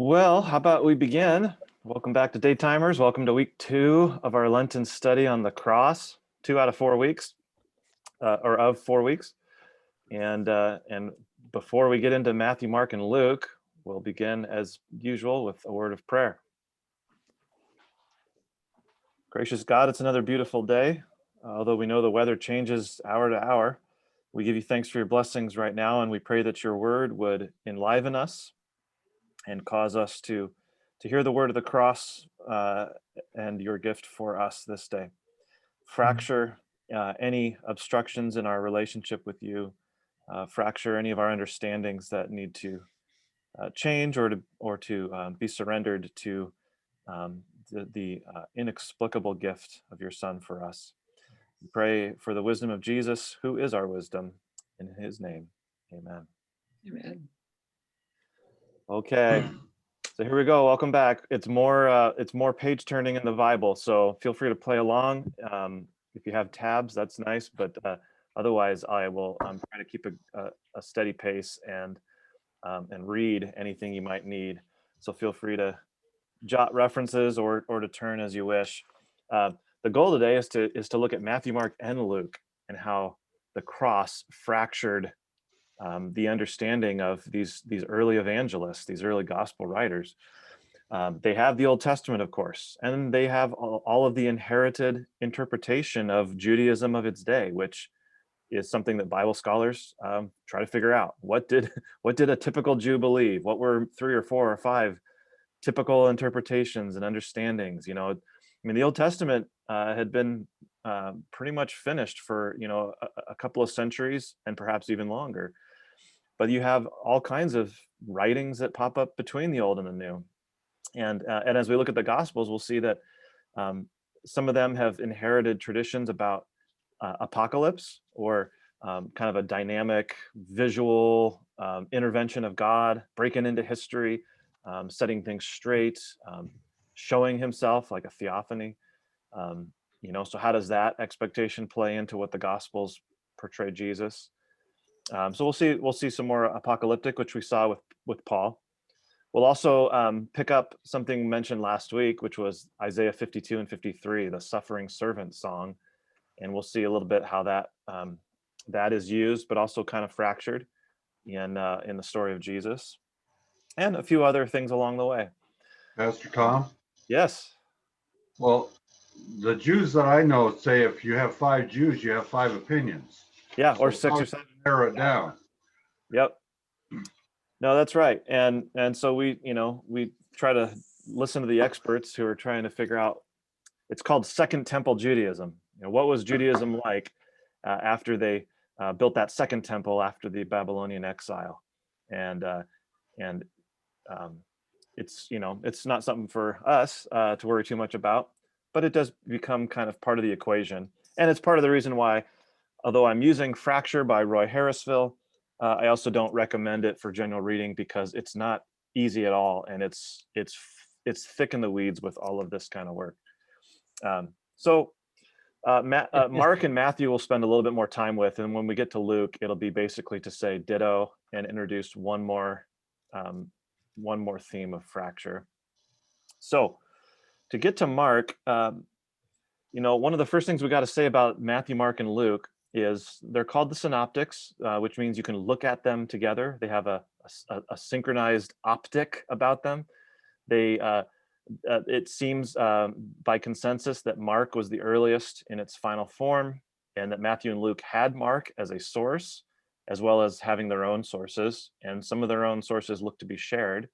Well, how about we begin? Welcome back to Daytimers. Welcome to week 2 of our Lenten study on the cross. 2 out of 4 weeks, or of 4 weeks. And before we get into Matthew, Mark, and Luke, we'll begin as usual with a word of prayer. Gracious God, it's another beautiful day. Although we know the weather changes hour to hour, we give you thanks for your blessings right now, and we pray that your word would enliven us and cause us to hear the word of the cross and your gift for us this day. Fracture any obstructions in our relationship with you, fracture any of our understandings that need to change or to be surrendered to the inexplicable gift of your Son for us. We pray for the wisdom of Jesus, who is our wisdom. In his name, amen. Amen. Okay. So here we go. Welcome back. It's more page turning in the Bible, so feel free to play along. If you have tabs, that's nice, but otherwise, I will try to keep a steady pace and read anything you might need. So feel free to jot references or to turn as you wish. The goal today is to look at Matthew, Mark, and Luke and how the cross fractured the understanding of these early evangelists, these early gospel writers. They have the Old Testament, of course, and they have all of the inherited interpretation of Judaism of its day, which is something that Bible scholars try to figure out. What did a typical Jew believe? What were 3 or 4 or 5 typical interpretations and understandings? I mean, the Old Testament had been pretty much finished for a couple of centuries and perhaps even longer. But you have all kinds of writings that pop up between the Old and the New. And as we look at the Gospels, we'll see that some of them have inherited traditions about apocalypse, or kind of a dynamic visual intervention of God, breaking into history, setting things straight, showing himself like a theophany. So how does that expectation play into what the Gospels portray Jesus? So we'll see some more apocalyptic, which we saw with Paul. We'll also pick up something mentioned last week, which was Isaiah 52 and 53, the suffering servant song, and we'll see a little bit how that is used, but also kind of fractured in the story of Jesus, and a few other things along the way. Pastor Tom? Yes. Well, the Jews that I know say if you have 5 Jews, you have 5 opinions. Yeah, or So 6 or 7. Narrow it down. Yep. No, that's right. And so we try to listen to the experts who are trying to figure out. It's called Second Temple Judaism. What was Judaism like after they built that second temple after the Babylonian exile? And it's not something for us to worry too much about, but it does become kind of part of the equation. And it's part of the reason why, although I'm using Fracture by Roy Harrisville, I also don't recommend it for general reading because it's not easy at all, and it's thick in the weeds with all of this kind of work. Mark and Matthew will spend a little bit more time with, and when we get to Luke, it'll be basically to say ditto and introduce one more theme of fracture. So to get to Mark, one of the first things we got to say about Matthew, Mark, and Luke is they're called the Synoptics, which means you can look at them together. They have a synchronized optic about them. It seems by consensus that Mark was the earliest in its final form, and that Matthew and Luke had Mark as a source, as well as having their own sources, and some of their own sources look to be shared.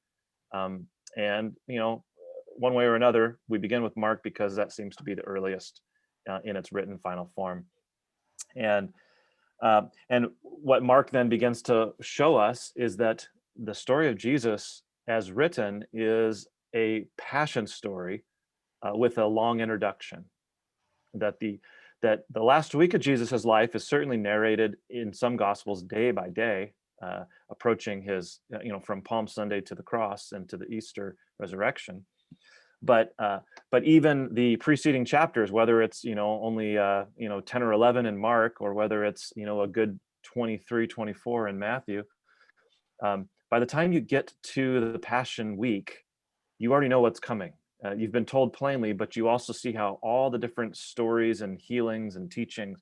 And one way or another, we begin with Mark because that seems to be the earliest in its written final form. And what Mark then begins to show us is that the story of Jesus as written is a passion story with a long introduction. That the last week of Jesus's life is certainly narrated in some Gospels day by day, approaching his from Palm Sunday to the cross and to the Easter resurrection. But even the preceding chapters, whether it's only 10 or 11 in Mark, or whether it's a good 23, 24 in Matthew, by the time you get to the Passion Week, you already know what's coming. You've been told plainly, but you also see how all the different stories and healings and teachings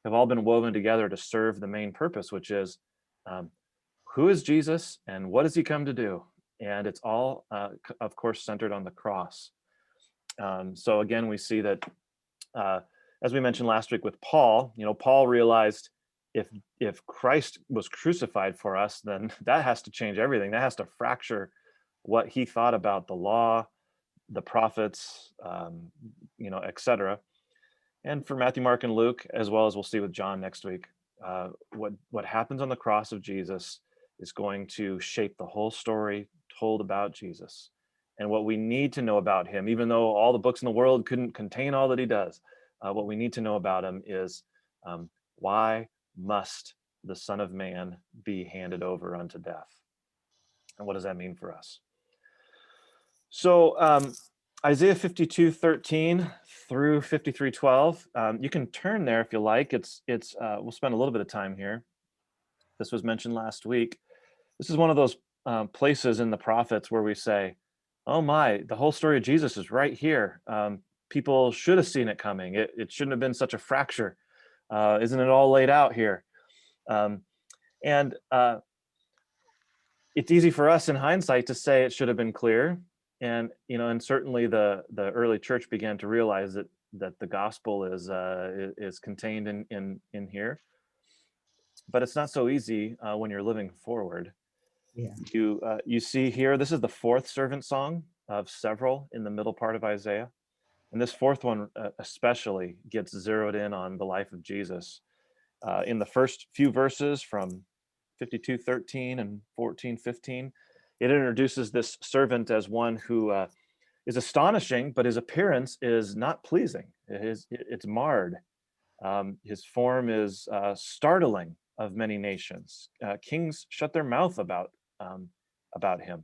have all been woven together to serve the main purpose, which is um, who is Jesus and what does he come to do? And it's all, of course, centered on the cross. So again, we see that, as we mentioned last week with Paul, Paul realized if Christ was crucified for us, then that has to change everything. That has to fracture what he thought about the law, the prophets, etc. And for Matthew, Mark, and Luke, as well as we'll see with John next week, what happens on the cross of Jesus is going to shape the whole story told about Jesus. And what we need to know about him, even though all the books in the world couldn't contain all that he does, what we need to know about him is why must the Son of Man be handed over unto death? And what does that mean for us? So Isaiah 52:13 through 53:12. You can turn there if you like. We'll spend a little bit of time here. This was mentioned last week. This is one of those places in the prophets where we say, "Oh my, the whole story of Jesus is right here. People should have seen it coming. It shouldn't have been such a fracture. Isn't it all laid out here?" And it's easy for us in hindsight to say it should have been clear. And certainly the early church began to realize that the gospel is contained in here, but it's not so easy when you're living forward. Yeah. You see here, this is the fourth servant song of several in the middle part of Isaiah, and this fourth one especially gets zeroed in on the life of Jesus. In the first few verses from 52:13 and 14:15, it introduces this servant as one who is astonishing, but his appearance is not pleasing. It's marred. His form is startling of many nations. Kings shut their mouth about him.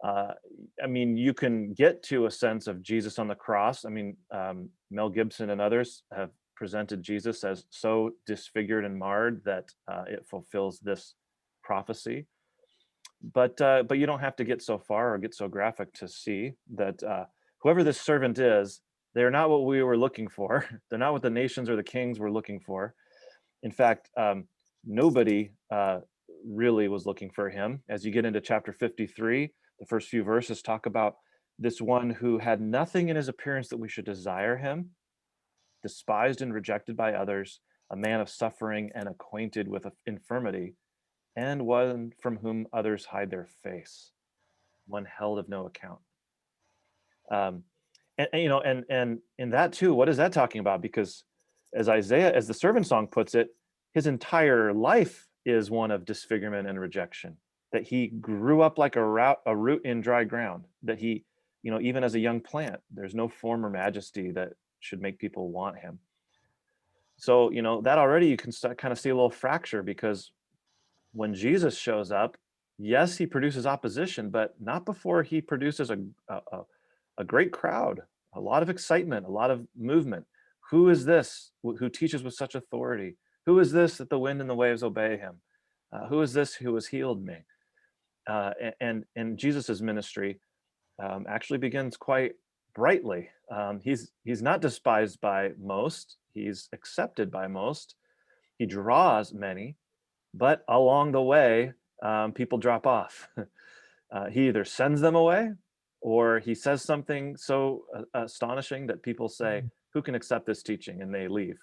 I mean, you can get to a sense of Jesus on the cross. I mean, Mel Gibson and others have presented Jesus as so disfigured and marred that it fulfills this prophecy. But you don't have to get so far or get so graphic to see that whoever this servant is, they're not what we were looking for. They're not what the nations or the kings were looking for. In fact, nobody really was looking for him. As you get into chapter 53, the first few verses talk about this one who had nothing in his appearance that we should desire him, despised and rejected by others, a man of suffering and acquainted with infirmity, and one from whom others hide their face, one held of no account. And in that too, what is that talking about? Because as the servant song puts it, his entire life is one of disfigurement and rejection. That he grew up like a root in dry ground. That he, even as a young plant, there's no form or majesty that should make people want him. So, that already you can start kind of see a little fracture, because when Jesus shows up, yes, he produces opposition, but not before he produces a great crowd, a lot of excitement, a lot of movement. Who is this who teaches with such authority? Who is this that the wind and the waves obey him? Who is this who has healed me? And Jesus's ministry actually begins quite brightly. He's not despised by most. He's accepted by most. He draws many, but along the way, people drop off. He either sends them away, or he says something so astonishing that people say, "Who can accept this teaching?" And they leave.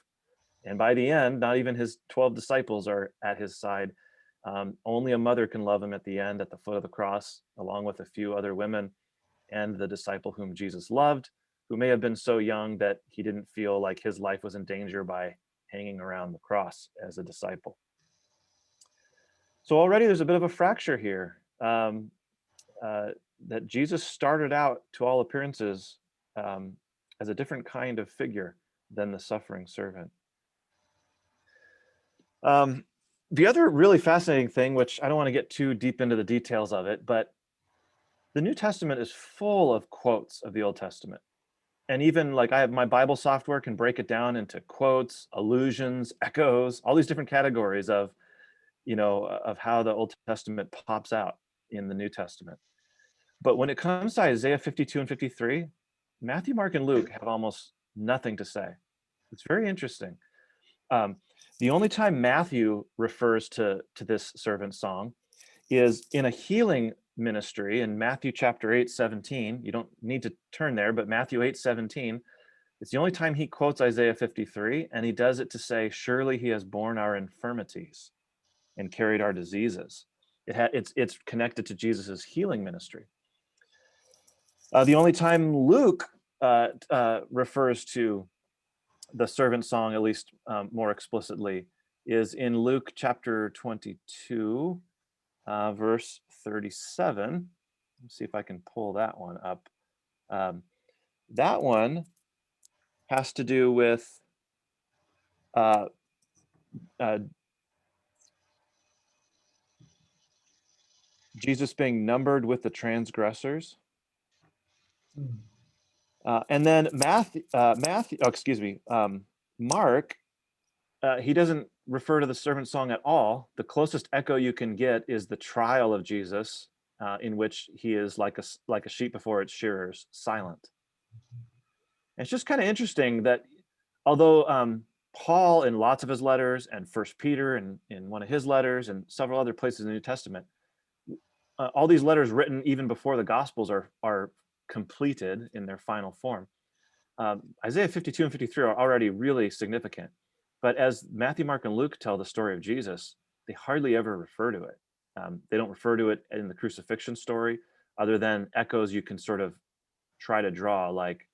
And by the end, not even his 12 disciples are at his side. Only a mother can love him at the end, at the foot of the cross, along with a few other women, and the disciple whom Jesus loved, who may have been so young that he didn't feel like his life was in danger by hanging around the cross as a disciple. So already there's a bit of a fracture here, that Jesus started out, to all appearances, as a different kind of figure than the suffering servant. The other really fascinating thing, which I don't want to get too deep into the details of it, but the New Testament is full of quotes of the Old Testament. And even like I have my Bible software can break it down into quotes, allusions, echoes, all these different categories of, of how the Old Testament pops out in the New Testament. But when it comes to Isaiah 52 and 53, Matthew, Mark, and Luke have almost nothing to say. It's very interesting. The only time Matthew refers to this servant song is in a healing ministry in Matthew chapter 8:17. You don't need to turn there, but Matthew 8:17, it's the only time he quotes Isaiah 53, and he does it to say, surely he has borne our infirmities and carried our diseases. It's connected to Jesus's healing ministry. The only time Luke refers to the servant song, at least more explicitly, is in Luke chapter 22, verse 37. Let's see if I can pull that one up. That one has to do with Jesus being numbered with the transgressors. And then Mark, he doesn't refer to the servant song at all. The closest echo you can get is the trial of Jesus, in which he is like a sheep before its shearers, silent. And it's just kind of interesting that although Paul, in lots of his letters, and First Peter in one of his letters, and several other places in the New Testament, all these letters written even before the Gospels are completed in their final form. Isaiah 52 and 53 are already really significant. But as Matthew, Mark, and Luke tell the story of Jesus, they hardly ever refer to it. They don't refer to it in the crucifixion story, other than echoes you can sort of try to draw, like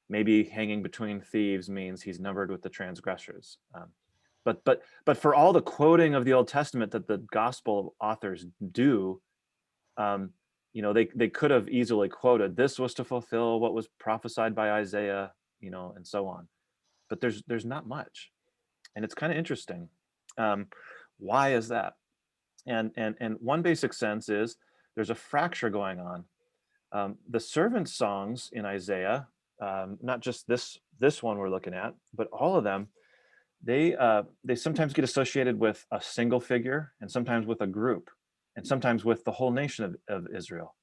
maybe hanging between thieves means he's numbered with the transgressors. But for all the quoting of the Old Testament that the gospel authors do, they could have easily quoted, this was to fulfill what was prophesied by Isaiah, and so on. But there's not much. And it's kind of interesting. Why is that? And one basic sense is there's a fracture going on. The servant songs in Isaiah, not just this one we're looking at, but all of them, they sometimes get associated with a single figure, and sometimes with a group, and sometimes with the whole nation of Israel.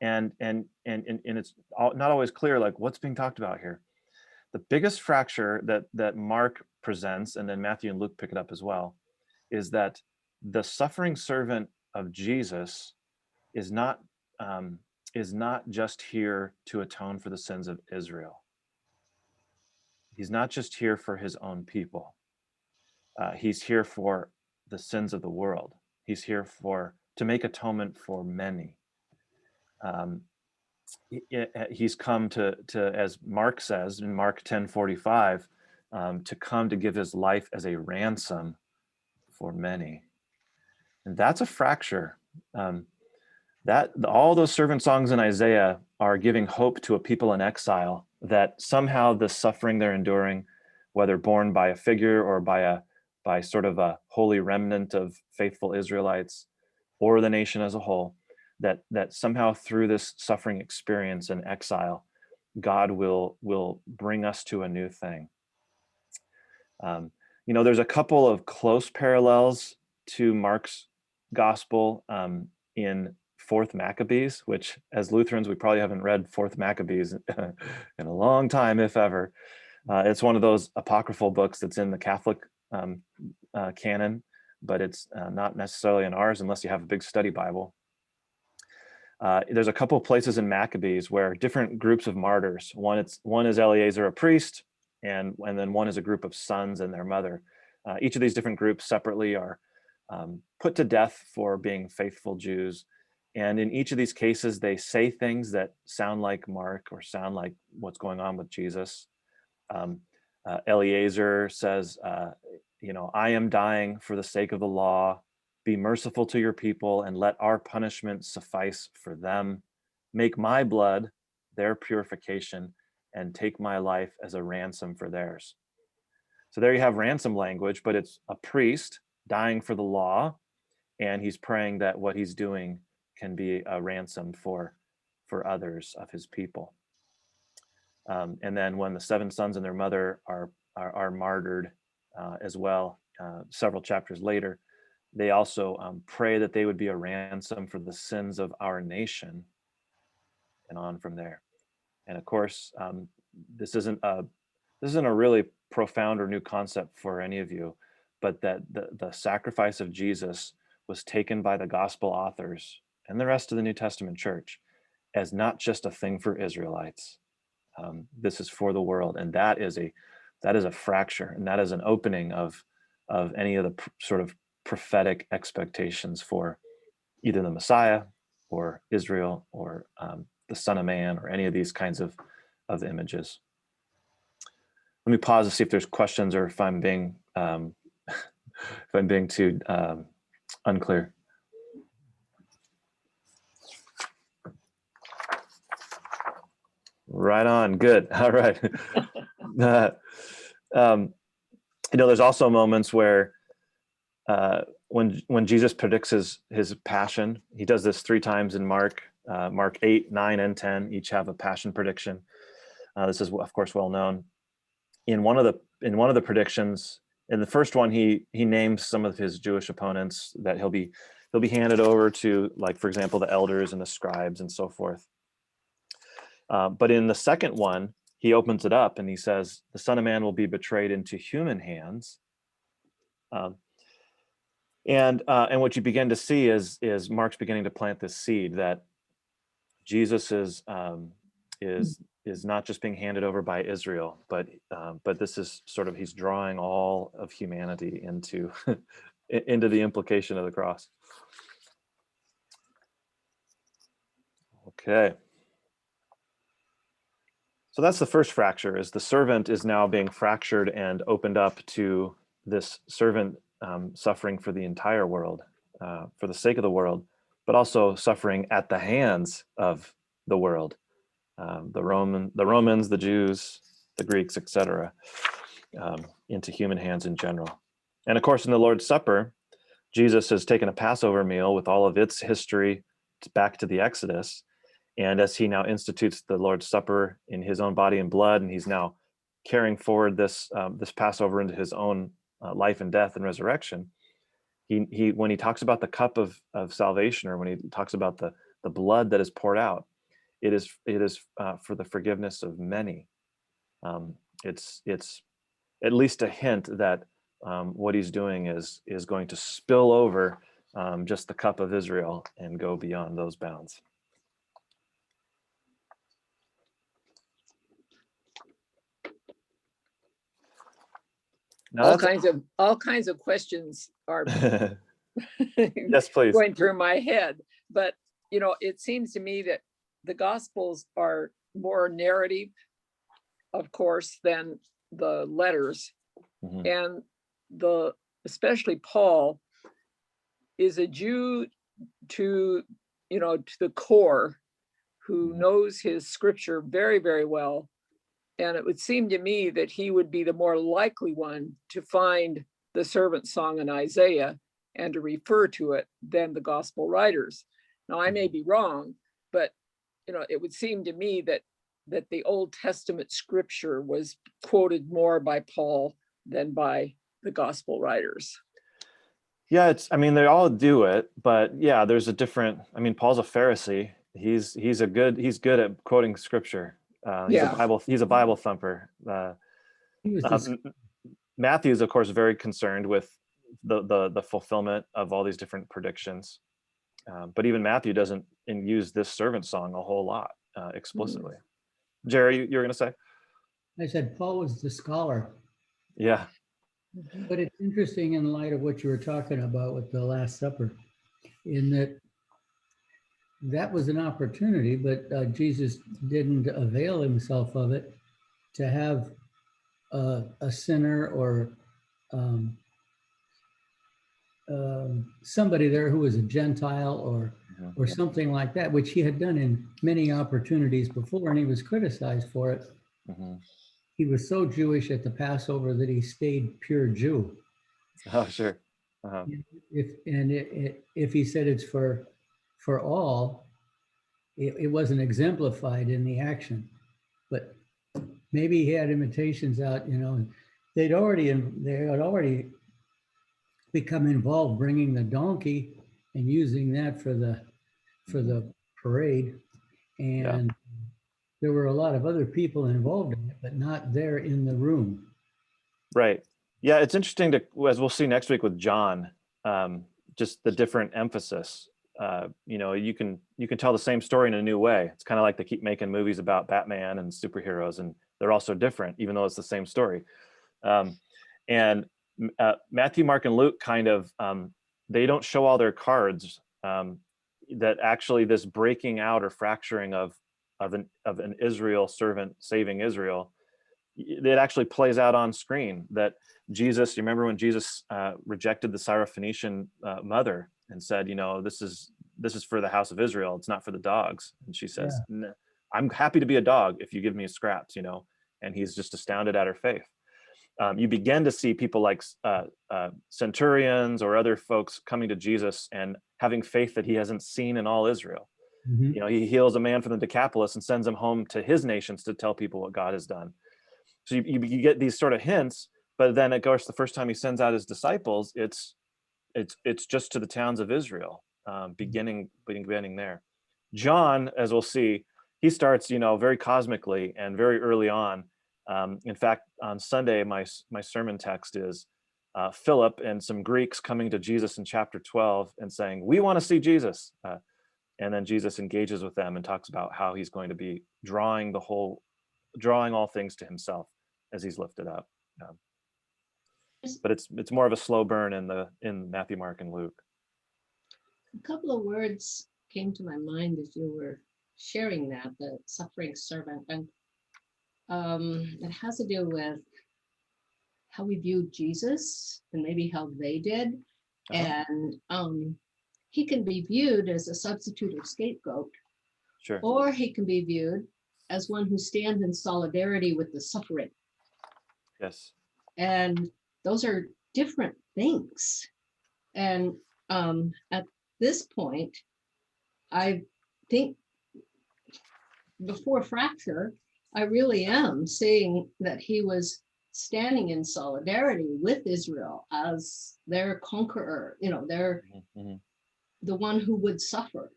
And it's not always clear, like, what's being talked about here. The biggest fracture that Mark presents, and then Matthew and Luke pick it up as well, is that the suffering servant of Jesus is not just here to atone for the sins of Israel. He's not just here for his own people. He's here for the sins of the world. He's here to make atonement for many. He's come to, as Mark says in Mark 10:45, to come to give his life as a ransom for many. And that's a fracture. All those servant songs in Isaiah are giving hope to a people in exile, that somehow the suffering they're enduring, whether borne by a figure or by sort of a holy remnant of faithful Israelites, or the nation as a whole, that somehow through this suffering experience in exile, God will bring us to a new thing. There's a couple of close parallels to Mark's gospel in Fourth Maccabees, which as Lutherans, we probably haven't read Fourth Maccabees in a long time, if ever. It's one of those apocryphal books that's in the Catholic canon, but it's not necessarily in ours unless you have a big study Bible. There's a couple of places in Maccabees where different groups of martyrs, one is Eleazar, a priest, and then one is a group of sons and their mother. Each of these different groups separately are put to death for being faithful Jews. And in each of these cases, they say things that sound like Mark or sound like what's going on with Jesus. Eleazar says, I am dying for the sake of the law. Be merciful to your people and let our punishment suffice for them. Make my blood their purification and take my life as a ransom for theirs. So there you have ransom language, but it's a priest dying for the law, and he's praying that what he's doing can be a ransom for others of his people. And then when the seven sons and their mother are martyred as well, several chapters later, they also pray that they would be a ransom for the sins of our nation, and on from there. And of course, this isn't a really profound or new concept for any of you, but that the sacrifice of Jesus was taken by the gospel authors and the rest of the New Testament church as not just a thing for Israelites. This is for the world, and that is a fracture, and that is an opening of any of the sort of prophetic expectations for either the Messiah or Israel or the Son of Man or any of these kinds of images. Let me pause to see if there's questions or if I'm being too unclear. Right on. Good. All right. There's also moments where when Jesus predicts his passion, he does this 3 times in Mark 8, 9, and 10. Each have a passion prediction. This is, of course, well known. In one of the predictions, in the first one, he names some of his Jewish opponents that he'll be handed over to, like, for example, the elders and the scribes and so forth. But in the second one, he opens it up and he says, the Son of Man will be betrayed into human hands. And what you begin to see is Mark's beginning to plant this seed that Jesus is not just being handed over by Israel, but this is sort of, he's drawing all of humanity into into the implication of the cross. Okay. So that's the first fracture, is the servant is now being fractured and opened up to this servant suffering for the entire world, for the sake of the world, but also suffering at the hands of the world, the Romans, the Jews, the Greeks, etc., into human hands in general. And of course, in the Lord's Supper, Jesus has taken a Passover meal with all of its history back to the Exodus. And as he now institutes the Lord's Supper in his own body and blood, and he's now carrying forward this Passover into his own life and death and resurrection, he when he talks about the cup of salvation, or when he talks about the blood that is poured out, it is for the forgiveness of many. It's at least a hint that what he's doing is going to spill over just the cup of Israel and go beyond those bounds. Now all kinds of questions are yes, please. going through my head, but it seems to me that the Gospels are more narrative, of course, than the letters. Mm-hmm. And especially Paul is a Jew to the core, who knows his scripture very, very well. And it would seem to me that he would be the more likely one to find the servant song in Isaiah and to refer to it than the gospel writers. Now, I may be wrong, but it would seem to me that the Old Testament scripture was quoted more by Paul than by the gospel writers. Yeah, they all do it, but yeah, there's a different. Paul's a Pharisee. He's good at quoting scripture. He's a Bible thumper. Matthew's, of course, very concerned with the fulfillment of all these different predictions, but even Matthew doesn't use this servant song a whole lot explicitly. Jerry, you were going to say? I said Paul was the scholar. Yeah. But it's interesting in light of what you were talking about with the Last Supper, in that was an opportunity, but Jesus didn't avail himself of it to have a sinner or somebody there who was a Gentile or something like that, which he had done in many opportunities before, and he was criticized for it. Mm-hmm. He was so Jewish at the Passover that he stayed pure Jew. Oh, sure. Uh-huh. If he said it's for all, it wasn't exemplified in the action, but maybe he had imitations out. They had already become involved bringing the donkey and using that for the parade. And there were a lot of other people involved in it, but not there in the room. Right. Yeah, it's interesting to, as we'll see next week with John, just the different emphasis. You can tell the same story in a new way. It's kind of like they keep making movies about Batman and superheroes, and they're all so different, even though it's the same story. And Matthew, Mark, and Luke kind of, they don't show all their cards. That actually this breaking out or fracturing of an Israel servant saving Israel, it actually plays out on screen. That Jesus, you remember when Jesus rejected the Syrophoenician mother and said, this is for the house of Israel, it's not for the dogs. And she says, I'm happy to be a dog if you give me scraps, and he's just astounded at her faith. You begin to see people like centurions or other folks coming to Jesus and having faith that he hasn't seen in all Israel. Mm-hmm. He heals a man from the Decapolis and sends him home to his nations to tell people what God has done. So you get these sort of hints, but then of course the first time he sends out his disciples, it's just to the towns of Israel, beginning there. John, as we'll see, he starts very cosmically and very early on. In fact, on Sunday, my sermon text is Philip and some Greeks coming to Jesus in chapter 12 and saying, "We want to see Jesus." And then Jesus engages with them and talks about how he's going to be drawing all things to himself as he's lifted up. But it's more of a slow burn in Matthew, Mark, and Luke. A couple of words came to my mind as you were sharing that, the suffering servant, and it has to do with how we view Jesus and maybe how they did. And he can be viewed as a substitute or scapegoat, Sure. or he can be viewed as one who stands in solidarity with the suffering. Yes. And those are different things. And at this point, I think before fracture, I really am seeing that he was standing in solidarity with Israel as their conqueror, they're the one who would suffer.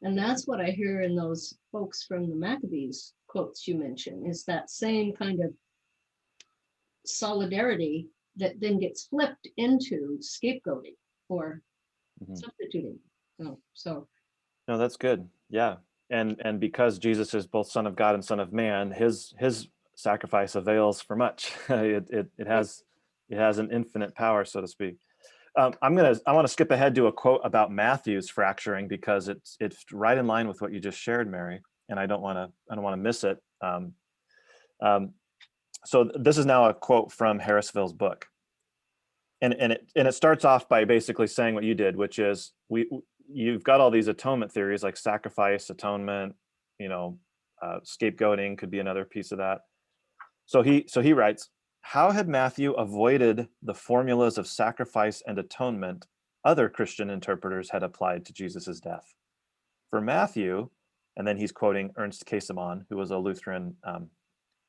And that's what I hear in those folks from the Maccabees quotes you mentioned, is that same kind of solidarity that then gets flipped into scapegoating or substituting. No, that's good. Yeah. And because Jesus is both Son of God and Son of Man, his sacrifice avails for much. It has an infinite power, so to speak. I want to skip ahead to a quote about Matthew's fracturing because it's right in line with what you just shared, Mary, and I don't want to miss it. So this is now a quote from Harrisville's book, and it starts off by basically saying what you did, which is you've got all these atonement theories like sacrifice, atonement, scapegoating could be another piece of that. So he writes, how had Matthew avoided the formulas of sacrifice and atonement other Christian interpreters had applied to Jesus's death? For Matthew, and then he's quoting Ernst Käsemann, who was a Lutheran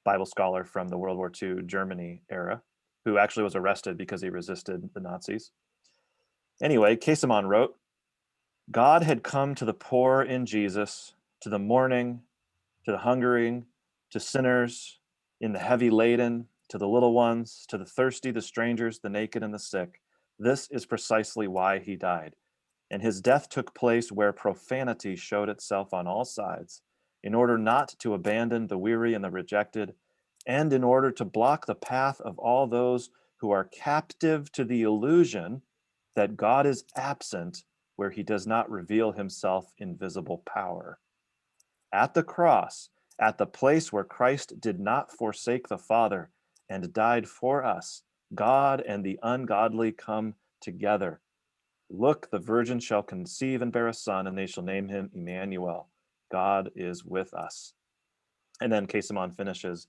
Bible scholar from the World War II Germany era, who actually was arrested because he resisted the Nazis. Anyway, Käsemann wrote, God had come to the poor in Jesus, to the mourning, to the hungering, to sinners, in the heavy laden, to the little ones, to the thirsty, the strangers, the naked, and the sick. This is precisely why he died. And his death took place where profanity showed itself on all sides, in order not to abandon the weary and the rejected, and in order to block the path of all those who are captive to the illusion that God is absent where he does not reveal himself in visible power. At the cross, at the place where Christ did not forsake the Father and died for us, God and the ungodly come together. Look, the virgin shall conceive and bear a son, and they shall name him Emmanuel. God is with us. And then Käsemann finishes,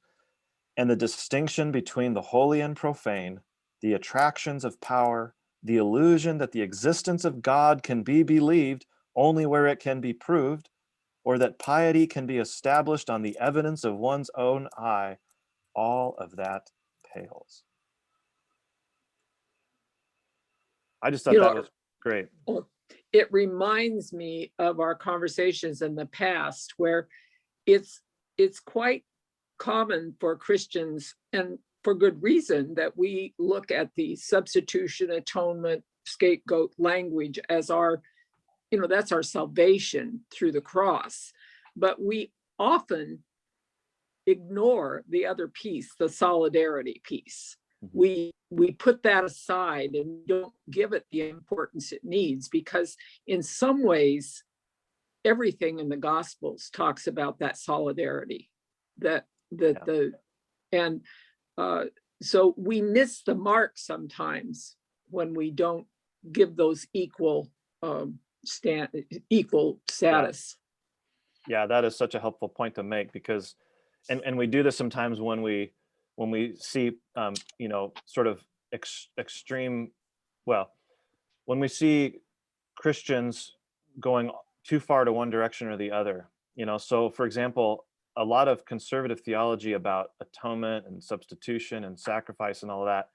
and the distinction between the holy and profane, the attractions of power, the illusion that the existence of God can be believed only where it can be proved, or that piety can be established on the evidence of one's own eye, all of that pales. I just thought You that know, was great. it reminds me of our conversations in the past where it's quite common for Christians, and for good reason, that we look at the substitution, atonement, scapegoat language as our, that's our salvation through the cross. But we often ignore the other piece, the solidarity piece. We put that aside and don't give it the importance it needs, because in some ways, everything in the Gospels talks about that solidarity, so we miss the mark sometimes when we don't give those equal status. Yeah, that is such a helpful point to make, because and we do this sometimes when we see sort of extreme, well, when we see Christians going too far to one direction or the other. So for example, a lot of conservative theology about atonement and substitution and sacrifice and all of that,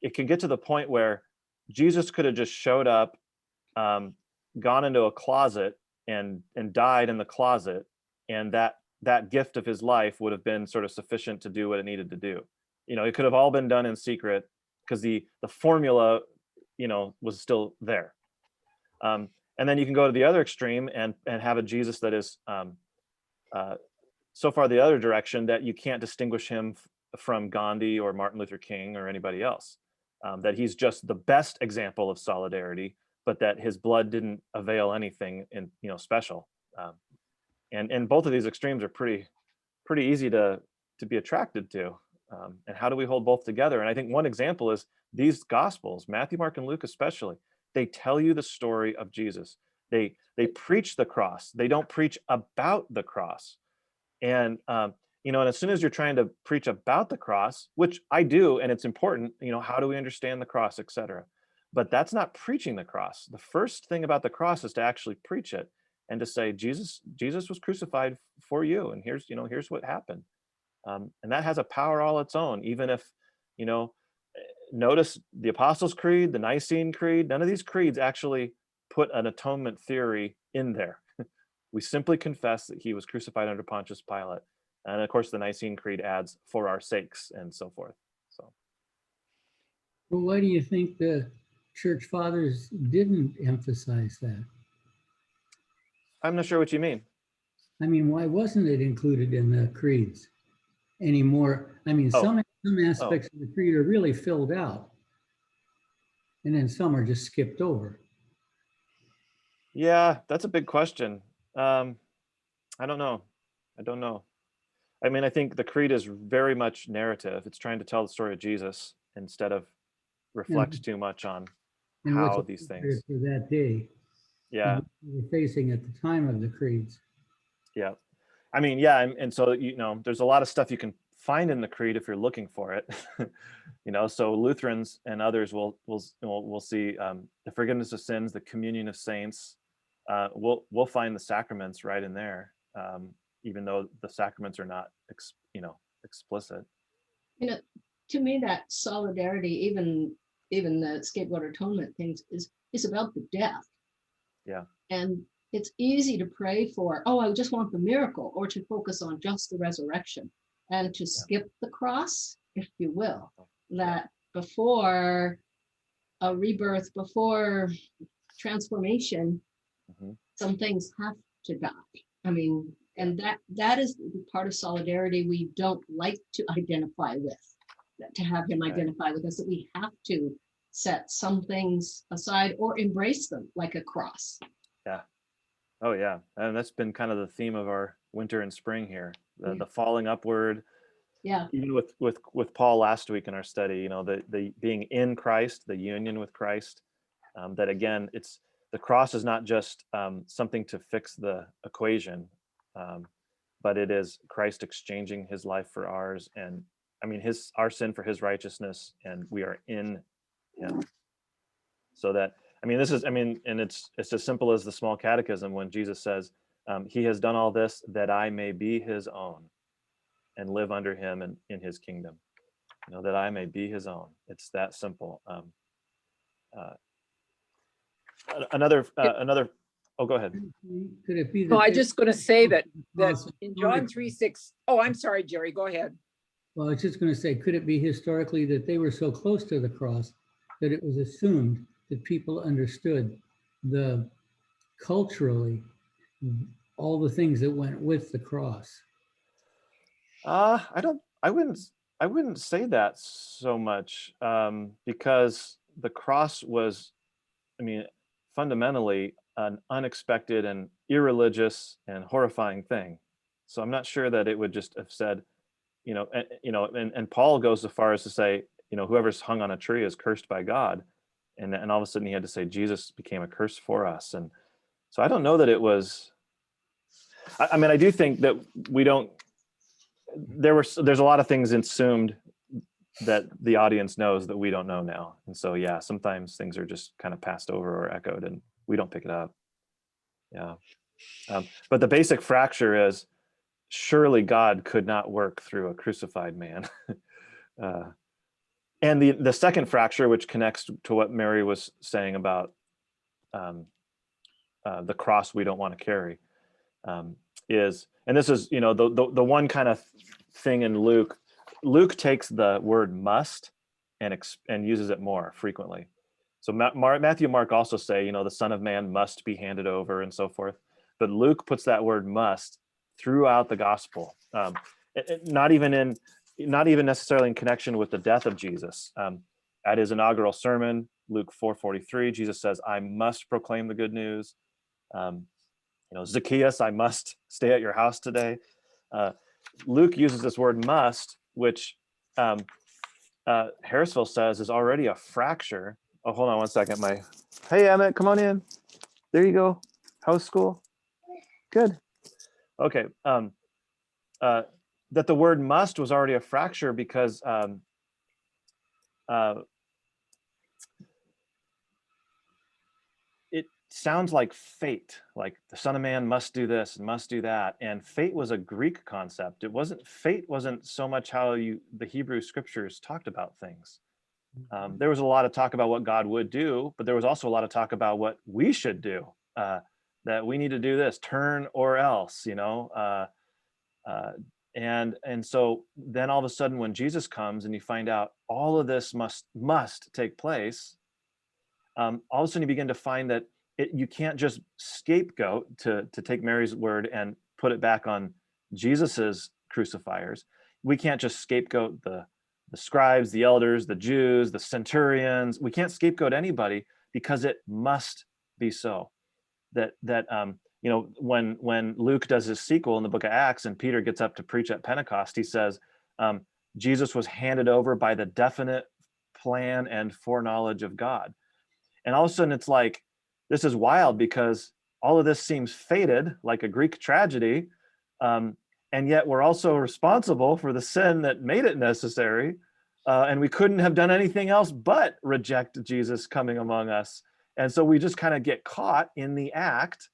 it can get to the point where Jesus could have just showed up, gone into a closet and died in the closet, and that gift of his life would have been sort of sufficient to do what it needed to do. It could have all been done in secret because the formula, was still there. And then you can go to the other extreme and have a Jesus that is so far the other direction that you can't distinguish him from Gandhi or Martin Luther King or anybody else. That he's just the best example of solidarity, but that his blood didn't avail anything in special. And both of these extremes are pretty easy to be attracted to. And how do we hold both together? And I think one example is these Gospels, Matthew, Mark, and Luke especially. They tell you the story of Jesus. They preach the cross. They don't preach about the cross. And and as soon as you're trying to preach about the cross, which I do, and it's important, how do we understand the cross, etc. But that's not preaching the cross. The first thing about the cross is to actually preach it and to say, Jesus was crucified for you, and here's what happened. And that has a power all its own, even if, notice the Apostles' Creed, the Nicene Creed, none of these creeds actually put an atonement theory in there. We simply confess that he was crucified under Pontius Pilate. And of course, the Nicene Creed adds for our sakes and so forth. So, well, why do you think the church fathers didn't emphasize that? I'm not sure what you mean. I mean, why wasn't it included in the creeds anymore? I mean, some aspects of the creed are really filled out, and then some are just skipped over. Yeah, that's a big question. I don't know. I mean, I think the creed is very much narrative. It's trying to tell the story of Jesus instead of reflect too much on how these things for that day. Yeah, we're facing at the time of the creeds. Yeah, I mean, yeah, and so there's a lot of stuff you can find in the creed if you're looking for it. So Lutherans and others will see the forgiveness of sins, the communion of saints. We'll find the sacraments right in there, even though the sacraments are not explicit. To me, that solidarity, even the scapegoat atonement things, is about the death. Yeah. And it's easy to pray for, I just want the miracle, or to focus on just the resurrection, and to skip the cross, if you will, that before a rebirth, before transformation, some things have to die. I mean, and that is part of solidarity we don't like to identify with, to have him identify with us, that we have to set some things aside or embrace them like a cross. Yeah. Oh yeah. And that's been kind of the theme of our winter and spring here, the falling upward. Yeah. Even with Paul last week in our study, the being in Christ, the union with Christ, that again, the cross is not just something to fix the equation, but it is Christ exchanging his life for ours, and I mean our sin for his righteousness, and we are in him. So that, and it's as simple as the small catechism when Jesus says, he has done all this that I may be his own and live under him and in his kingdom, that I may be his own. It's that simple. another, oh, go ahead. Could it be that? No, I'm they- just going to say that cross in John historically- 3:6. Oh, I'm sorry, Jerry, go ahead. Well, I was just going to say, could it be historically that they were so close to the cross that it was assumed that people understood the culturally all the things that went with the cross? I wouldn't say that so much, because the cross was, I mean, fundamentally an unexpected and irreligious and horrifying thing. So I'm not sure that it would just have said, and Paul goes so far as to say, whoever's hung on a tree is cursed by God. And all of a sudden he had to say Jesus became a curse for us. And so I don't know that it was, I mean, I do think that there's a lot of things assumed that the audience knows that we don't know now. And so, yeah, sometimes things are just kind of passed over or echoed and we don't pick it up. Yeah. But the basic fracture is, surely God could not work through a crucified man. And the second fracture, which connects to what Mary was saying about the cross we don't want to carry, is, and this is, the one kind of thing in Luke takes the word must and uses it more frequently. So Matthew and Mark also say, the Son of Man must be handed over and so forth. But Luke puts that word must throughout the gospel, not even necessarily in connection with the death of Jesus. At his inaugural sermon, Luke 4:43, Jesus says, I must proclaim the good news. Zacchaeus, I must stay at your house today. Luke uses this word must, which Harrisville says is already a fracture. Oh, hold on one second. Hey, Emmett, come on in. There you go. How's school? Good. Okay. That the word must was already a fracture because it sounds like fate, like the Son of Man must do this and must do that. And fate was a Greek concept. Fate wasn't so much how the Hebrew scriptures talked about things. There was a lot of talk about what God would do, but there was also a lot of talk about what we should do, that we need to do this, turn or else, and so then all of a sudden when Jesus comes and you find out all of this must take place, all of a sudden you begin to find that you can't just scapegoat, to take Mary's word, and put it back on Jesus's crucifiers. We can't just scapegoat the scribes, the elders, the Jews, the centurions. We can't scapegoat anybody because it must be so. That when Luke does his sequel in the book of Acts and Peter gets up to preach at Pentecost, he says, Jesus was handed over by the definite plan and foreknowledge of God. And all of a sudden it's like, this is wild because all of this seems fated, like a Greek tragedy. And yet we're also responsible for the sin that made it necessary. And we couldn't have done anything else but reject Jesus coming among us. And so we just kind of get caught in the act.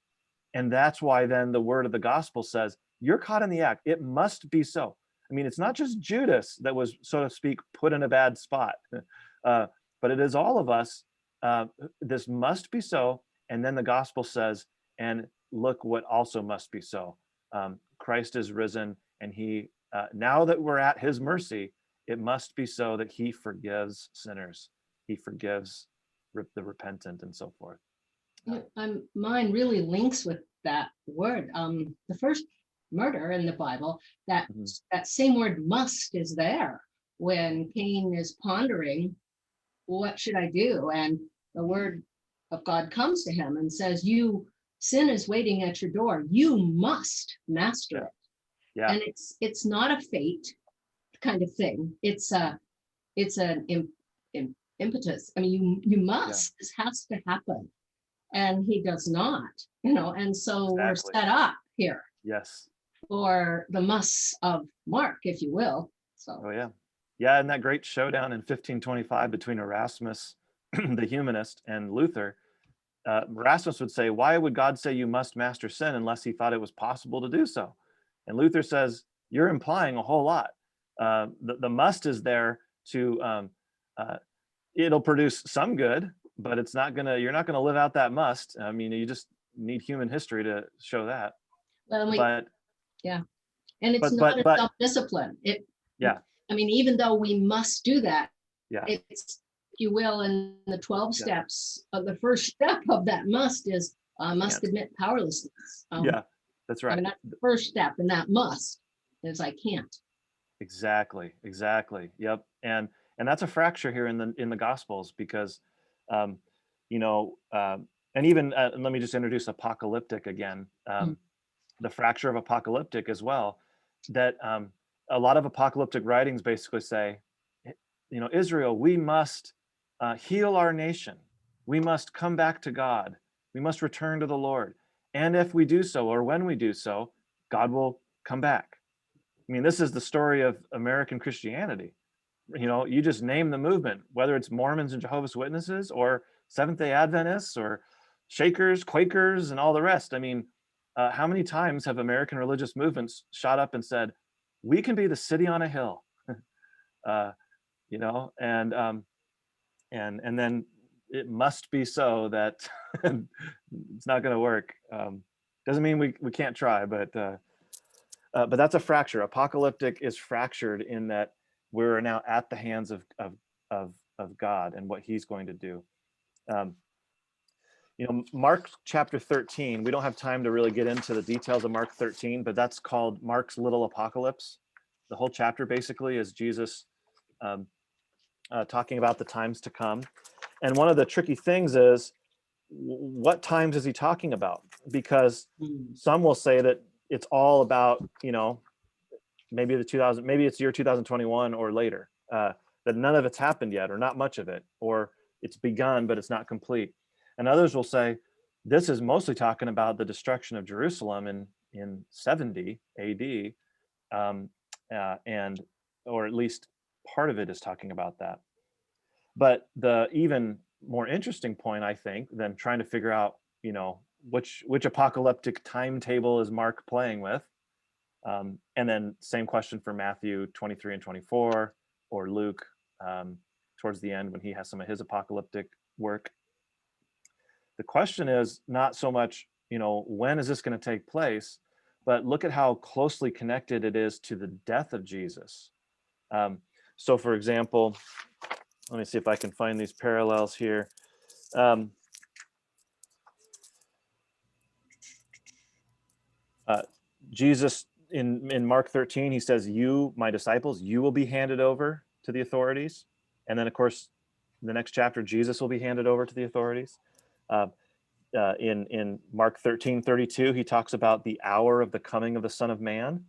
And that's why then the word of the gospel says, you're caught in the act. It must be so. I mean, it's not just Judas that was, so to speak, put in a bad spot, but it is all of us. This must be so. And then the gospel says, and look what also must be so. Christ is risen, and he, now that we're at his mercy, it must be so that he forgives sinners. He forgives the repentant and so forth. Mine really links with that word. The first murder in the Bible, that same word must is there when Cain is pondering, what should I do? And the word of God comes to him and says, sin is waiting at your door. You must master it. Yeah. And it's not a fate kind of thing. It's an impetus. I mean, you must. This has to happen, and he does not. And so we're set up here. Yes. For the musts of Mark, if you will. So. Oh yeah, yeah. And that great showdown in 1525 between Erasmus, the humanist, and Luther. Erasmus would say, why would God say you must master sin unless he thought it was possible to do so? And Luther says, you're implying a whole lot. The must is there to, it'll produce some good, but it's not gonna, you're not gonna live out that must. I mean, you just need human history to show that. Well, But yeah, and it's but not a but self-discipline. yeah, I mean, even though we must do that, yeah, it's, if you will, in the 12 Yeah. steps, the first step of that must is must Can't. admit powerlessness. yeah, that's I right. mean, that's the first step, and that must is I can't. Exactly. Yep. And that's a fracture here in the Gospels because, um, you know, and even let me just introduce apocalyptic again. The fracture of apocalyptic as well. That a lot of apocalyptic writings basically say, you know, Israel, we must heal our nation. We must come back to God. We must return to the Lord. And if we do so, or when we do so, God will come back. I mean, this is the story of American Christianity. You know, you just name the movement, whether it's Mormons and Jehovah's Witnesses or Seventh-day Adventists or Shakers, Quakers, and all the rest. I mean, how many times have American religious movements shot up and said, we can be the city on a hill, you know, and then it must be so that it's not going to work. Doesn't mean we can't try, but that's a fracture. Apocalyptic is fractured in that we're now at the hands of God and what He's going to do. You know, Mark chapter 13. We don't have time to really get into the details of Mark 13, but that's called Mark's little apocalypse. The whole chapter basically is Jesus talking about the times to come. And one of the tricky things is, what times is he talking about? Because some will say that it's all about, you know, maybe it's year 2021 or later, that none of it's happened yet, or not much of it, or it's begun but it's not complete. And others will say this is mostly talking about the destruction of Jerusalem in 70 AD, and or at least part of it is talking about that. But the even more interesting point, I think, than trying to figure out, you know, which apocalyptic timetable is Mark playing with, and then same question for Matthew 23 and 24, or Luke towards the end when he has some of his apocalyptic work. The question is not so much, you know, when is this going to take place, but look at how closely connected it is to the death of Jesus. So, for example, let me see if I can find these parallels here. Jesus in Mark 13, he says, "You, my disciples, you will be handed over to the authorities." And then, of course, the next chapter, Jesus will be handed over to the authorities. In Mark 13:32, he talks about the hour of the coming of the Son of Man.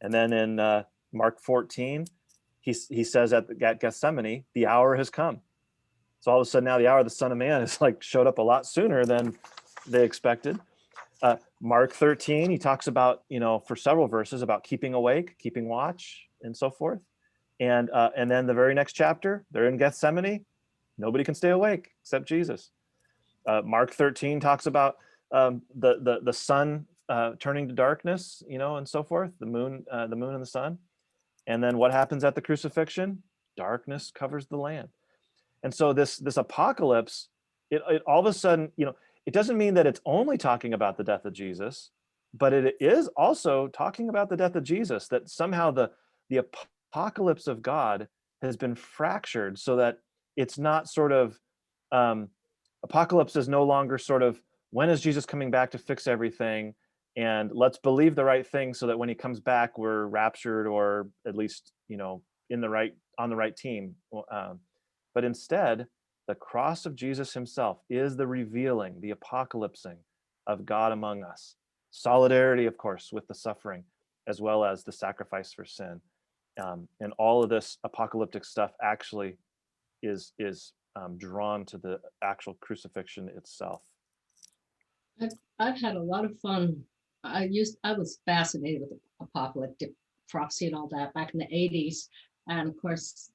And then in Mark 14, he says at Gethsemane, the hour has come. So all of a sudden now the hour of the Son of Man is like showed up a lot sooner than they expected. Mark 13, he talks about, you know, for several verses about keeping awake, keeping watch, and so forth. And then the very next chapter, they're in Gethsemane. Nobody can stay awake except Jesus. Mark 13 talks about the sun turning to darkness, you know, and so forth. The moon and the sun. And then what happens at the crucifixion? Darkness covers the land. And so this apocalypse, it all of a sudden, you know, it doesn't mean that it's only talking about the death of Jesus, but it is also talking about the death of Jesus, that somehow the apocalypse of God has been fractured so that it's not sort of, apocalypse is no longer sort of, when is Jesus coming back to fix everything? And let's believe the right thing so that when he comes back, we're raptured, or at least, you know, on the right team. But instead, the cross of Jesus himself is the revealing, the apocalypsing of God among us. Solidarity, of course, with the suffering, as well as the sacrifice for sin. And all of this apocalyptic stuff actually is drawn to the actual crucifixion itself. I've had a lot of fun. I was fascinated with apocalyptic prophecy and all that back in the 80s. And of course,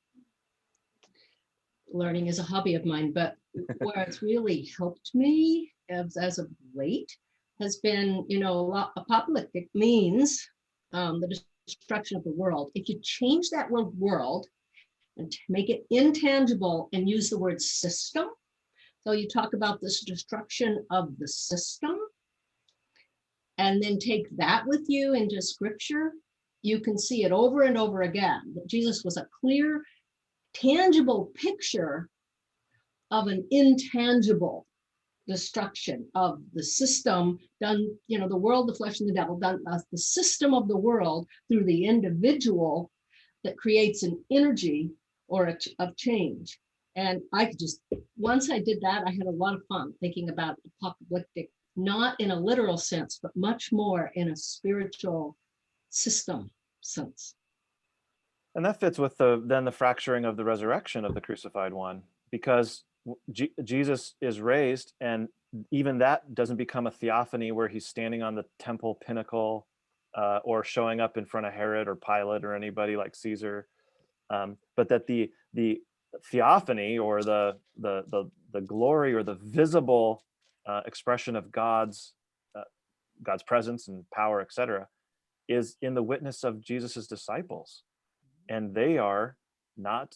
learning is a hobby of mine, but where it's really helped me as of late has been, you know, apocalyptic means the destruction of the world. If you change that word world and make it intangible and use the word system, So you talk about this destruction of the system, and then take that with you into scripture. You can see it over and over again, that Jesus was a clear, tangible picture of an intangible destruction of the system done, the world, the flesh, and the devil, done the system of the world through the individual that creates an energy of change. And I could just, once I did that, I had a lot of fun thinking about apocalyptic, not in a literal sense, but much more in a spiritual system sense. And that fits with the fracturing of the resurrection of the crucified one, because Jesus is raised, and even that doesn't become a theophany where he's standing on the temple pinnacle or showing up in front of Herod or Pilate or anybody like Caesar, but that the theophany, or the glory, or the visible expression of God's presence and power, etc., is in the witness of Jesus's disciples. And they are not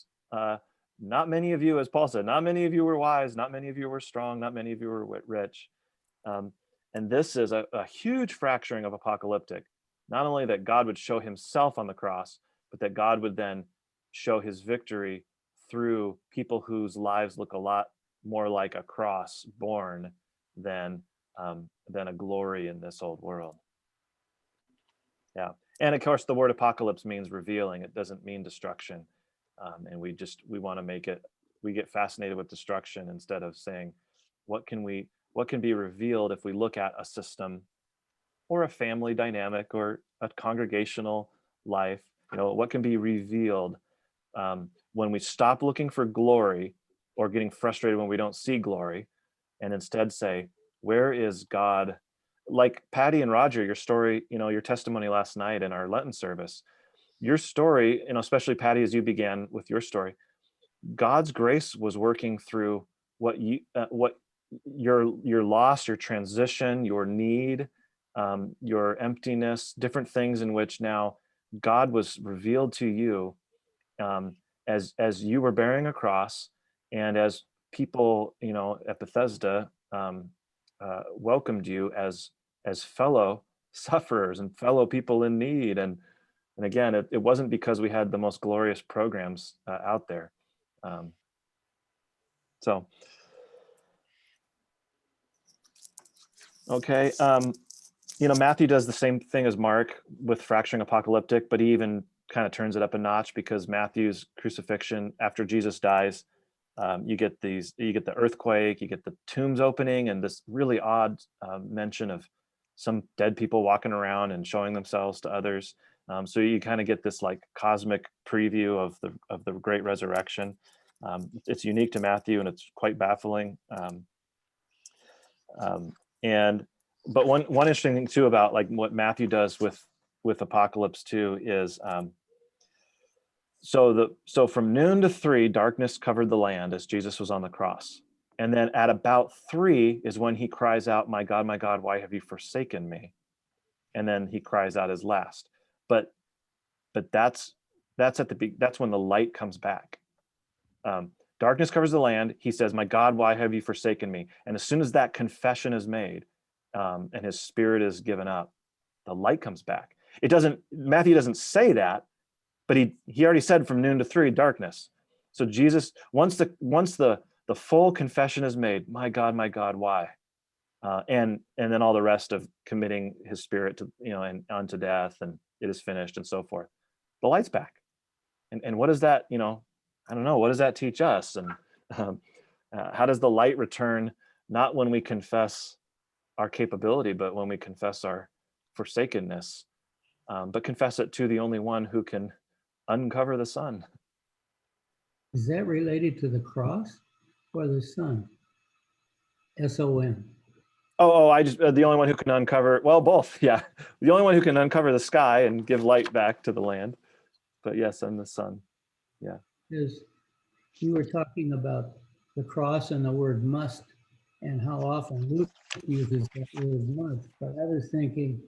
many of you, as Paul said, not many of you were wise, not many of you were strong, not many of you were rich. And this is a huge fracturing of apocalyptic. Not only that God would show himself on the cross, but that God would then show his victory through people whose lives look a lot more like a cross born than a glory in this old world. Yeah. And of course, the word apocalypse means revealing. It doesn't mean destruction. And we want to make it, we get fascinated with destruction instead of saying, what can be revealed if we look at a system or a family dynamic or a congregational life? What can be revealed when we stop looking for glory or getting frustrated when we don't see glory, and instead say, where is God? Like Patty and Roger, your story, your testimony last night in our Lenten service, your story, especially Patty, as you began with your story, God's grace was working through what your loss, your transition, your need, your emptiness, different things in which now God was revealed to you as you were bearing a cross, and as people, at Bethesda welcomed you as fellow sufferers and fellow people in need. And again, it wasn't because we had the most glorious programs out there. Okay. Matthew does the same thing as Mark with fracturing apocalyptic, but he even kind of turns it up a notch, because Matthew's crucifixion, after Jesus dies, you get the earthquake, you get the tombs opening, and this really odd mention of some dead people walking around and showing themselves to others. So you kind of get this like cosmic preview of the great resurrection. It's unique to Matthew, and it's quite baffling. But one interesting thing too about like what Matthew does with Apocalypse 2 is so from noon to 3, darkness covered the land as Jesus was on the cross. And then at about 3 is when he cries out, my God, why have you forsaken me? And then he cries out his last. But that's when the light comes back. Darkness covers the land. He says, my God, why have you forsaken me? And as soon as that confession is made, and his spirit is given up, the light comes back. Matthew doesn't say that, but he already said from noon to 3, darkness. So Jesus, once the full confession is made, my God, why? And then all the rest of committing his spirit to, and unto death, and it is finished, and so forth. The light's back. And what does that, I don't know, what does that teach us? And how does the light return, not when we confess our capability, but when we confess our forsakenness, but confess it to the only one who can uncover the sun? Is that related to the cross or the sun? S-O-N. Oh, I just, the only one who can uncover, well, both, yeah. The only one who can uncover the sky and give light back to the land. But yes, and the sun, yeah. Because you were talking about the cross and the word must, and how often Luke uses that word must. But I was thinking,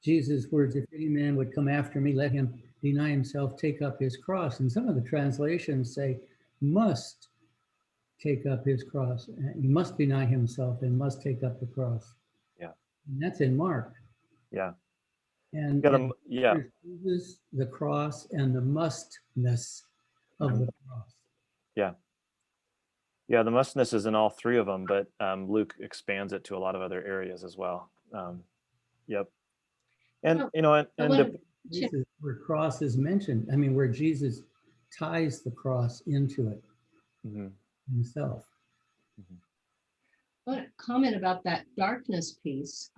Jesus' words, if any man would come after me, let him deny himself, take up his cross. And some of the translations say must take up his cross. He must deny himself and must take up the cross. Yeah. And that's in Mark. Yeah. And, Yeah. and Yeah. there's Jesus, the cross, and the mustness of the cross. Yeah. Yeah. The mustness is in all three of them, but Luke expands it to a lot of other areas as well. Yep. And, Well, you know, I and wanted Places where cross is mentioned, I mean, where Jesus ties the cross into it Mhm. himself. I want to comment about that darkness piece.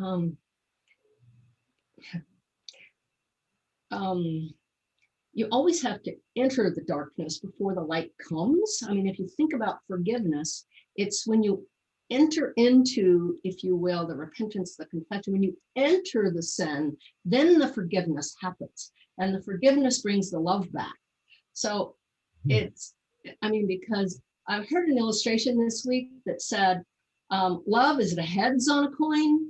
You always have to enter the darkness before the light comes. I mean, if you think about forgiveness, it's when you enter into, if you will, the repentance, the confession, when you enter the sin, then the forgiveness happens. And the forgiveness brings the love back. So it's, I mean, because I've heard an illustration this week that said, love is the heads on a coin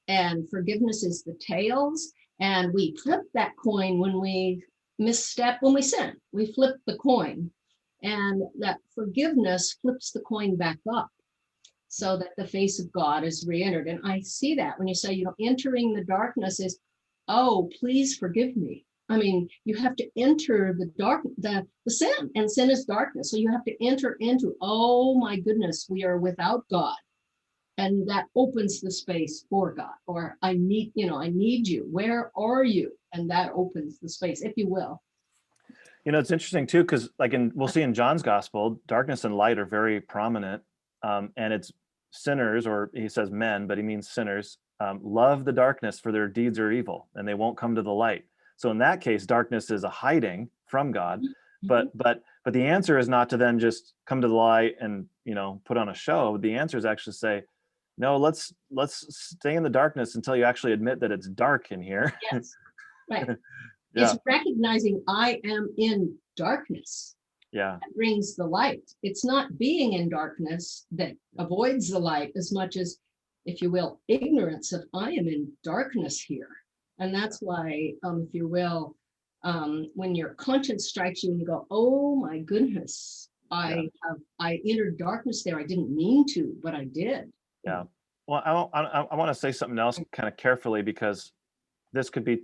and forgiveness is the tails. And we flip that coin when we misstep, when we sin. We flip the coin, and that forgiveness flips the coin back up so that the face of God is re-entered. And I see that when you say, you know, entering the darkness is, oh, please forgive me. I mean, you have to enter the dark, the sin, and sin is darkness. So you have to enter into, oh my goodness, we are without God. And that opens the space for God, or I need, you know, I need you. Where are you? And that opens the space, if you will. You know, it's interesting too, because like we'll see in John's gospel, darkness and light are very prominent. And it's sinners, or he says men, but he means sinners, love the darkness for their deeds are evil and they won't come to the light. So in that case, darkness is a hiding from God. But the answer is not to then just come to the light and, you know, put on a show. The answer is actually say, no, let's stay in the darkness until you actually admit that it's dark in here. Yes, right. Yeah. It's recognizing I am in darkness. Yeah. That brings the light. It's not being in darkness that avoids the light as much as, if you will, ignorance of I am in darkness here. And that's why, if you will, when your conscience strikes you and you go, oh my goodness, I entered darkness there. I didn't mean to, but I did. Yeah. Well, I want to say something else kind of carefully, because this could be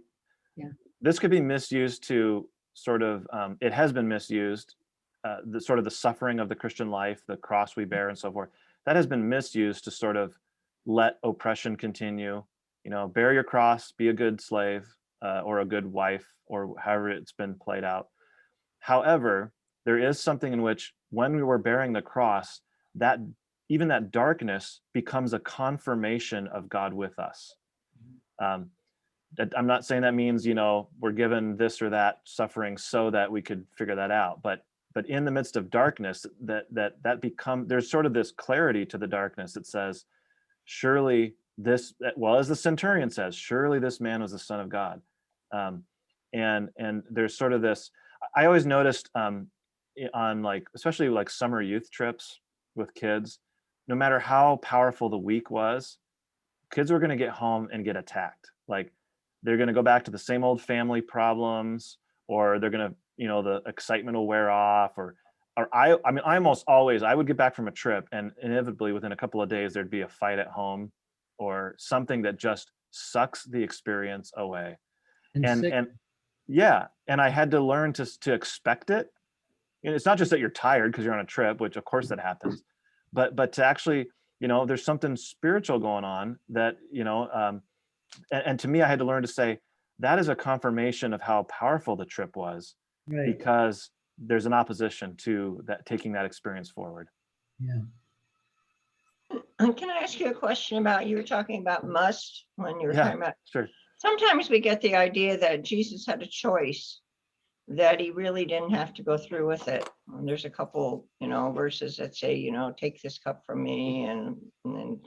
misused to sort of, it has been misused, the sort of the suffering of the Christian life, the cross we bear and so forth, that has been misused to sort of let oppression continue. You know, bear your cross, be a good slave, or a good wife, or however it's been played out. However, there is something in which when we were bearing the cross, that even that darkness becomes a confirmation of God with us. That I'm not saying that means, you know, we're given this or that suffering so that we could figure that out, but in the midst of darkness, that become, there's sort of this clarity to the darkness that says, surely this, well, as the centurion says, surely this man was the Son of God. And there's sort of this, I always noticed on like, especially like summer youth trips with kids, no matter how powerful the week was, kids were going to get home and get attacked. Like they're going to go back to the same old family problems, or they're going to, you know, the excitement will wear off, or I mean, I almost always, I would get back from a trip and inevitably within a couple of days, there'd be a fight at home or something that just sucks the experience away. And yeah, and I had to learn to expect it. And it's not just that you're tired because you're on a trip, which of course that happens, but to actually, you know, there's something spiritual going on that, you know, and to me, I had to learn to say, that is a confirmation of how powerful the trip was, Right. because there's an opposition to that, taking that experience forward. Yeah. Can I ask you a question about, you were talking about must when you were Yeah, talking about, sure. sometimes we get the idea that Jesus had a choice, that he really didn't have to go through with it. And there's a couple, you know, verses that say, you know, take this cup from me and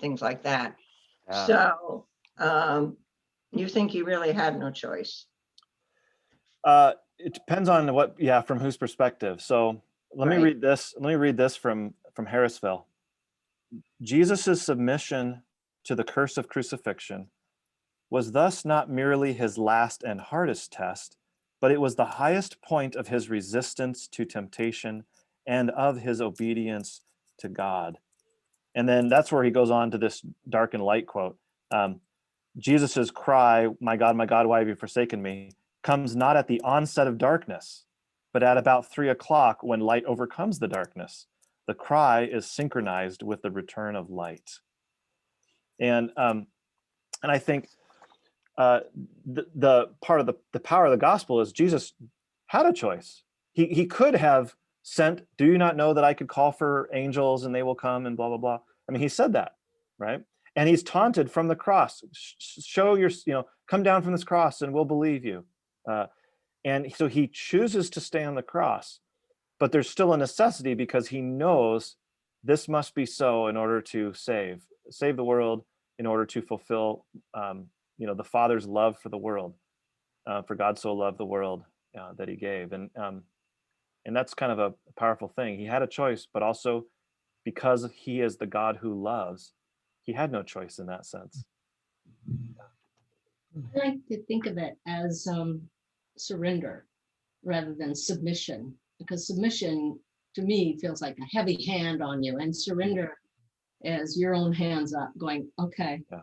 things like that. Yeah. So you think he really had no choice? It depends on what, yeah, from whose perspective. So let me read this. Let me read this from Harrisville. Jesus's submission to the curse of crucifixion was thus not merely his last and hardest test, but it was the highest point of his resistance to temptation and of his obedience to God. And then that's where he goes on to this dark and light quote. Jesus's cry, my God, why have you forsaken me?" comes not at the onset of darkness, but at about 3 o'clock when light overcomes the darkness. The cry is synchronized with the return of light. And I think the part of the power of the gospel is Jesus had a choice. He could have sent, "Do you not know that I could call for angels and they will come," and blah, blah, blah. I mean, he said that, right? And he's taunted from the cross. Show your, come down from this cross and we'll believe you. And so he chooses to stay on the cross, but there's still a necessity because he knows this must be so in order to save the world, in order to fulfill, the Father's love for the world, for God so loved the world that he gave. And that's kind of a powerful thing. He had a choice, but also because he is the God who loves, he had no choice in that sense. I like to think of it as surrender rather than submission, because submission to me feels like a heavy hand on you, and surrender is your own hands up going, okay. Yeah.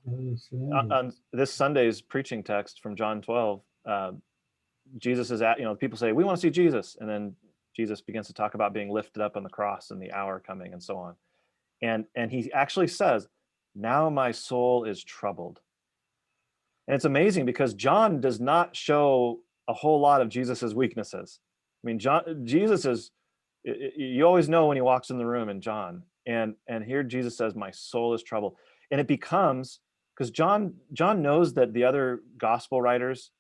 On this Sunday's preaching text from John 12, Jesus is at, people say, "We want to see Jesus." And then Jesus begins to talk about being lifted up on the cross and the hour coming and so on. And he actually says, "Now my soul is troubled." And it's amazing because John does not show a whole lot of Jesus's weaknesses. I mean, Jesus is, you always know when he walks in the room in John. And here Jesus says, "My soul is troubled." And it becomes, because John knows that the other gospel writers,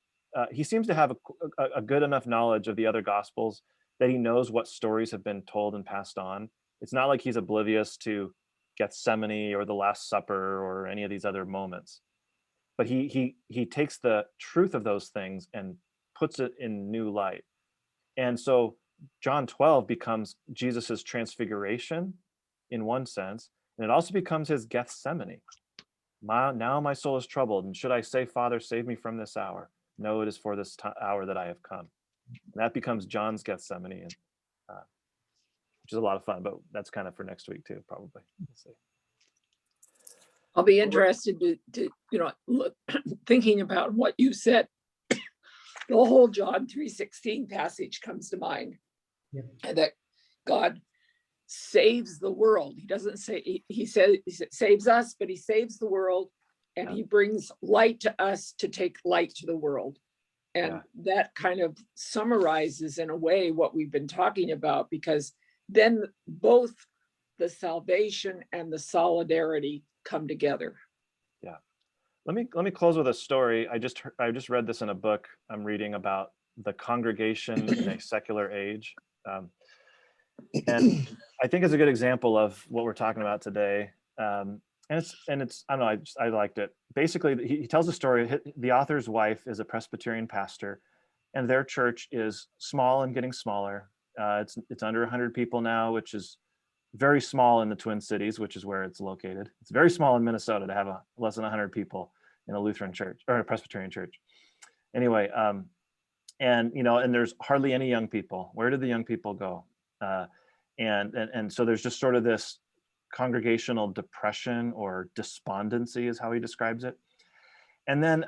he seems to have a good enough knowledge of the other gospels that he knows what stories have been told and passed on. It's not like he's oblivious to Gethsemane or the Last Supper or any of these other moments. But he takes the truth of those things and puts it in new light. And so John 12 becomes Jesus's transfiguration in one sense, and it also becomes his Gethsemane. Now my soul is troubled, and should I say, "Father, save me from this hour"? No, it is for this hour that I have come. And that becomes John's Gethsemane, and, which is a lot of fun, but that's kind of for next week too, probably. We'll see. I'll be interested to look, thinking about what you said. The whole John 3:16 passage comes to mind. Yep. And that God saves the world. He doesn't say, he saves us, but he saves the world, and he brings light to us to take light to the world. And that kind of summarizes in a way what we've been talking about, because then both the salvation and the solidarity come together. Yeah. Let me close with a story. I just read this in a book I'm reading about the congregation in a secular age. And I think it's a good example of what we're talking about today. And it's I don't know, I liked it. Basically, he tells a story. The author's wife is a Presbyterian pastor, and their church is small and getting smaller. It's under 100 people now, which is very small in the Twin Cities, which is where it's located. It's very small in Minnesota to have less than 100 people in a Lutheran church or a Presbyterian church. Anyway, and there's hardly any young people. Where did the young people go? And so there's just sort of this congregational depression or despondency is how he describes it. And then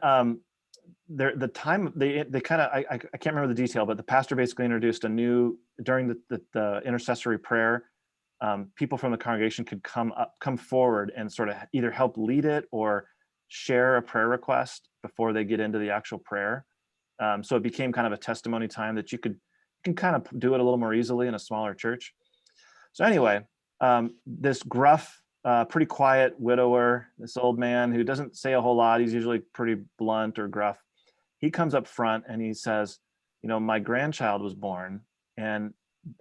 the time they kind of, I can't remember the detail, but the pastor basically introduced during the intercessory prayer, people from the congregation could come forward and sort of either help lead it or share a prayer request before they get into the actual prayer. So it became kind of a testimony time that you can kind of do it a little more easily in a smaller church. So anyway, this gruff, pretty quiet widower, this old man who doesn't say a whole lot, he's usually pretty blunt or gruff. He comes up front and he says, "My grandchild was born," and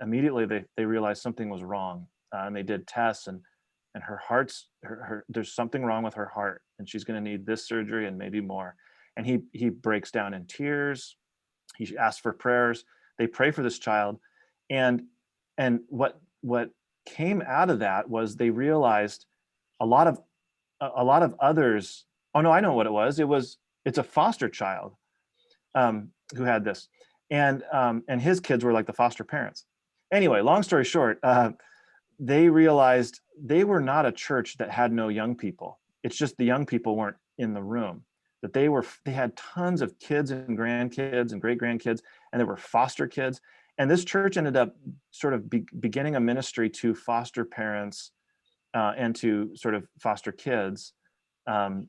immediately they realized something was wrong, and they did tests, and her there's something wrong with her heart, and she's going to need this surgery and maybe more. And he breaks down in tears. He asks for prayers. They pray for this child, and what came out of that was they realized a lot of others. Oh no, I know what it was. It's a foster child who had this, and his kids were like the foster parents. Anyway, long story short, they realized they were not a church that had no young people. It's just the young people weren't in the room. That they had tons of kids and grandkids and great grandkids, and there were foster kids. And this church ended up sort of beginning a ministry to foster parents and to sort of foster kids, and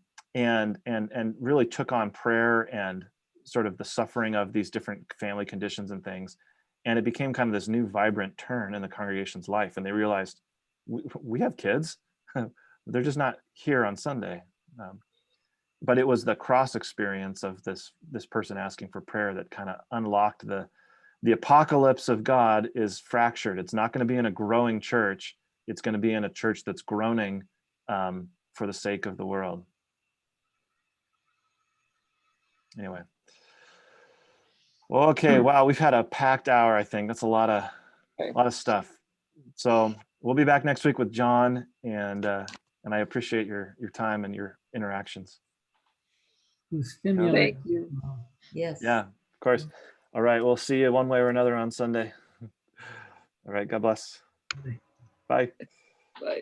really took on prayer and sort of the suffering of these different family conditions and things. And it became kind of this new vibrant turn in the congregation's life. And they realized we have kids, they're just not here on Sunday. But it was the cross experience of this person asking for prayer that kind of unlocked the apocalypse of God is fractured. It's not going to be in a growing church. It's going to be in a church that's groaning for the sake of the world. Anyway. Well, okay. Wow, we've had a packed hour. I think that's a lot of stuff. So we'll be back next week with John, and I appreciate your time and your interactions. Thank you. Yes. Yeah, of course. All right. We'll see you one way or another on Sunday. All right. God bless. Bye. Bye.